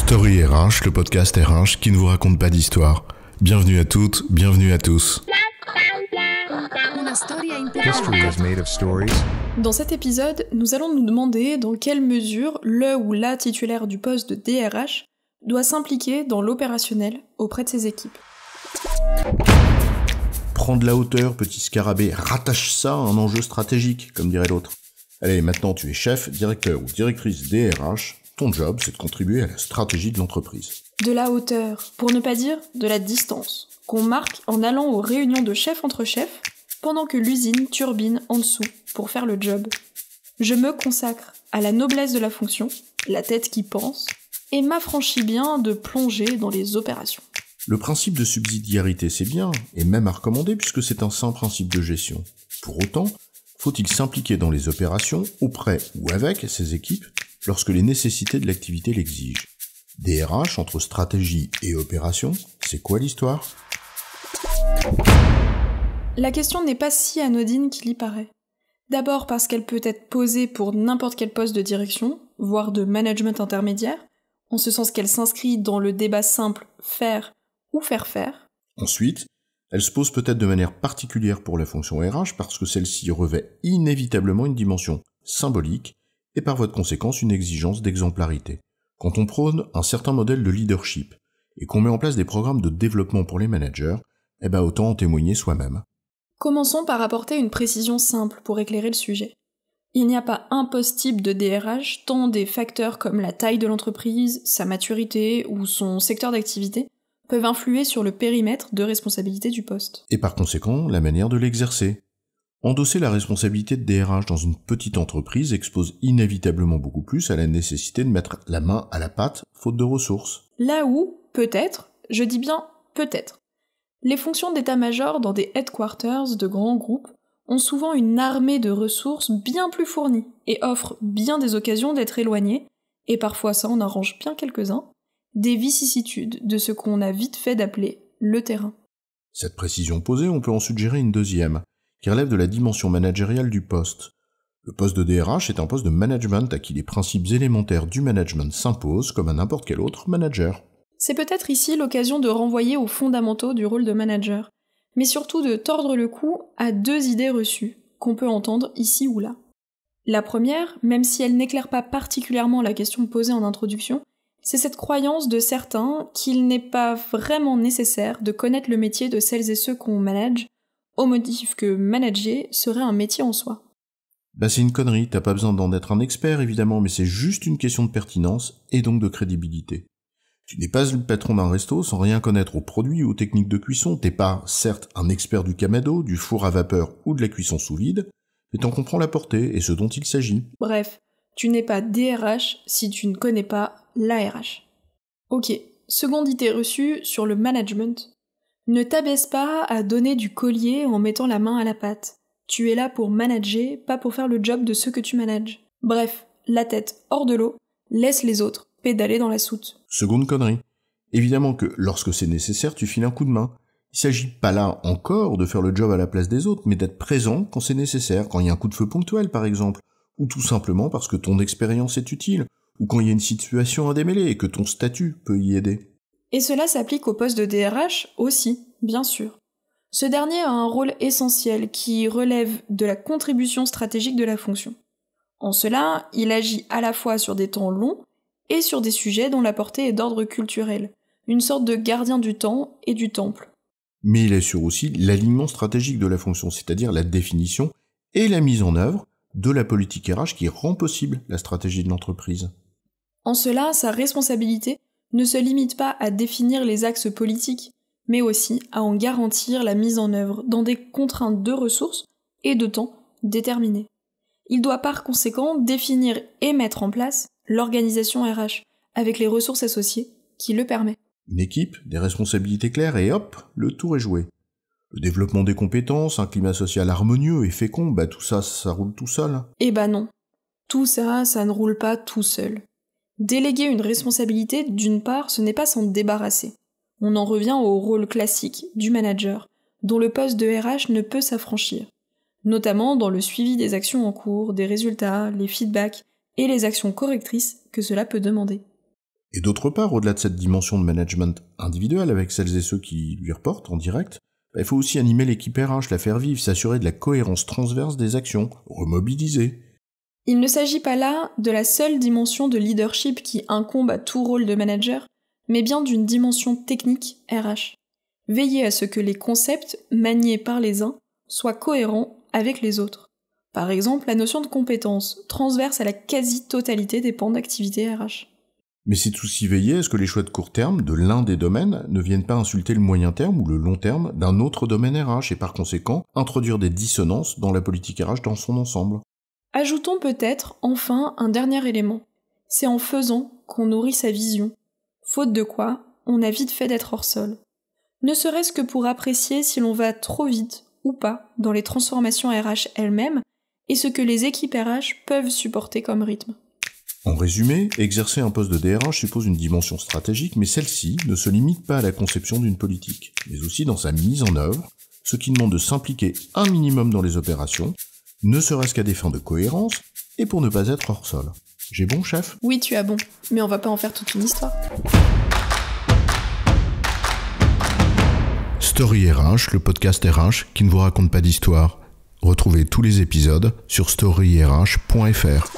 Story RH, le podcast RH qui ne vous raconte pas d'histoire. Bienvenue à toutes, bienvenue à tous. History is made of stories. Dans cet épisode, nous allons nous demander dans quelle mesure le ou la titulaire du poste de DRH doit s'impliquer dans l'opérationnel auprès de ses équipes. Prends de la hauteur, petit scarabée, rattache ça à un enjeu stratégique, comme dirait l'autre. Allez, maintenant tu es chef, directeur ou directrice DRH, ton job c'est de contribuer à la stratégie de l'entreprise. De la hauteur, pour ne pas dire de la distance, qu'on marque en allant aux réunions de chef entre chefs, pendant que l'usine turbine en dessous pour faire le job. Je me consacre à la noblesse de la fonction, la tête qui pense, et m'affranchis bien de plonger dans les opérations. Le principe de subsidiarité c'est bien, et même à recommander puisque c'est un sain principe de gestion. Pour autant, faut-il s'impliquer dans les opérations auprès ou avec ses équipes lorsque les nécessités de l'activité l'exigent. DRH entre stratégie et opération, c'est quoi l'histoire ? La question n'est pas si anodine qu'il y paraît. D'abord parce qu'elle peut être posée pour n'importe quel poste de direction, voire de management intermédiaire, en ce sens qu'elle s'inscrit dans le débat simple faire ou faire faire. Ensuite, elle se pose peut-être de manière particulière pour la fonction RH parce que celle-ci revêt inévitablement une dimension symbolique et par voie de conséquence une exigence d'exemplarité. Quand on prône un certain modèle de leadership et qu'on met en place des programmes de développement pour les managers, autant en témoigner soi-même. Commençons par apporter une précision simple pour éclairer le sujet. Il n'y a pas un poste type de DRH, tant des facteurs comme la taille de l'entreprise, sa maturité ou son secteur d'activité peuvent influer sur le périmètre de responsabilité du poste. Et par conséquent, la manière de l'exercer. Endosser la responsabilité de DRH dans une petite entreprise expose inévitablement beaucoup plus à la nécessité de mettre la main à la pâte, faute de ressources. Là où, peut-être, je dis bien peut-être, les fonctions d'état-major dans des headquarters de grands groupes ont souvent une armée de ressources bien plus fournies et offrent bien des occasions d'être éloignés, et parfois ça en arrange bien quelques-uns, des vicissitudes de ce qu'on a vite fait d'appeler le terrain. Cette précision posée, on peut en suggérer une deuxième, qui relève de la dimension managériale du poste. Le poste de DRH est un poste de management à qui les principes élémentaires du management s'imposent comme à n'importe quel autre manager. C'est peut-être ici l'occasion de renvoyer aux fondamentaux du rôle de manager, mais surtout de tordre le cou à deux idées reçues, qu'on peut entendre ici ou là. La première, même si elle n'éclaire pas particulièrement la question posée en introduction, c'est cette croyance de certains qu'il n'est pas vraiment nécessaire de connaître le métier de celles et ceux qu'on manage, au motif que manager serait un métier en soi. C'est une connerie, t'as pas besoin d'en être un expert évidemment, mais c'est juste une question de pertinence et donc de crédibilité. Tu n'es pas le patron d'un resto sans rien connaître aux produits ou aux techniques de cuisson, t'es pas, certes, un expert du kamado, du four à vapeur ou de la cuisson sous vide, mais t'en comprends la portée et ce dont il s'agit. Bref, tu n'es pas DRH si tu ne connais pas l'ARH. Ok, seconde idée reçue sur le management. Ne t'abaisse pas à donner du collier en mettant la main à la pâte. Tu es là pour manager, pas pour faire le job de ceux que tu manages. Bref, la tête hors de l'eau, laisse les autres pédaler dans la soute. Seconde connerie. Évidemment que lorsque c'est nécessaire, tu files un coup de main. Il s'agit pas là encore de faire le job à la place des autres, mais d'être présent quand c'est nécessaire, quand il y a un coup de feu ponctuel par exemple, ou tout simplement parce que ton expérience est utile, ou quand il y a une situation à démêler et que ton statut peut y aider. Et cela s'applique au poste de DRH aussi, bien sûr. Ce dernier a un rôle essentiel qui relève de la contribution stratégique de la fonction. En cela, il agit à la fois sur des temps longs et sur des sujets dont la portée est d'ordre culturel, une sorte de gardien du temps et du temple. Mais il assure aussi l'alignement stratégique de la fonction, c'est-à-dire la définition et la mise en œuvre de la politique RH qui rend possible la stratégie de l'entreprise. En cela, sa responsabilité ne se limite pas à définir les axes politiques, mais aussi à en garantir la mise en œuvre dans des contraintes de ressources et de temps déterminées. Il doit par conséquent définir et mettre en place l'organisation RH, avec les ressources associées qui le permet. Une équipe, des responsabilités claires et hop, le tour est joué. Le développement des compétences, un climat social harmonieux et fécond, tout ça, ça roule tout seul. Non. Tout ça, ça ne roule pas tout seul. Déléguer une responsabilité, d'une part, ce n'est pas s'en débarrasser. On en revient au rôle classique du manager, dont le poste de RH ne peut s'affranchir, notamment dans le suivi des actions en cours, des résultats, les feedbacks et les actions correctrices que cela peut demander. Et d'autre part, au-delà de cette dimension de management individuel avec celles et ceux qui lui reportent en direct, il faut aussi animer l'équipe RH, la faire vivre, s'assurer de la cohérence transverse des actions, remobiliser. Il ne s'agit pas là de la seule dimension de leadership qui incombe à tout rôle de manager, mais bien d'une dimension technique RH. Veiller à ce que les concepts maniés par les uns soient cohérents avec les autres. Par exemple, la notion de compétence transverse à la quasi-totalité des pans d'activité RH. Mais c'est aussi veiller à ce que les choix de court terme de l'un des domaines ne viennent pas insulter le moyen terme ou le long terme d'un autre domaine RH et par conséquent introduire des dissonances dans la politique RH dans son ensemble. Ajoutons peut-être enfin un dernier élément. C'est en faisant qu'on nourrit sa vision. Faute de quoi, on a vite fait d'être hors sol. Ne serait-ce que pour apprécier si l'on va trop vite ou pas dans les transformations RH elles-mêmes et ce que les équipes RH peuvent supporter comme rythme. En résumé, exercer un poste de DRH suppose une dimension stratégique, mais celle-ci ne se limite pas à la conception d'une politique, mais aussi dans sa mise en œuvre, ce qui demande de s'impliquer un minimum dans les opérations, ne serait-ce qu'à des fins de cohérence, et pour ne pas être hors sol. J'ai bon, chef ? Oui, tu as bon, mais on va pas en faire toute une histoire. Story RH, le podcast RH qui ne vous raconte pas d'histoire. Retrouvez tous les épisodes sur storyrh.fr.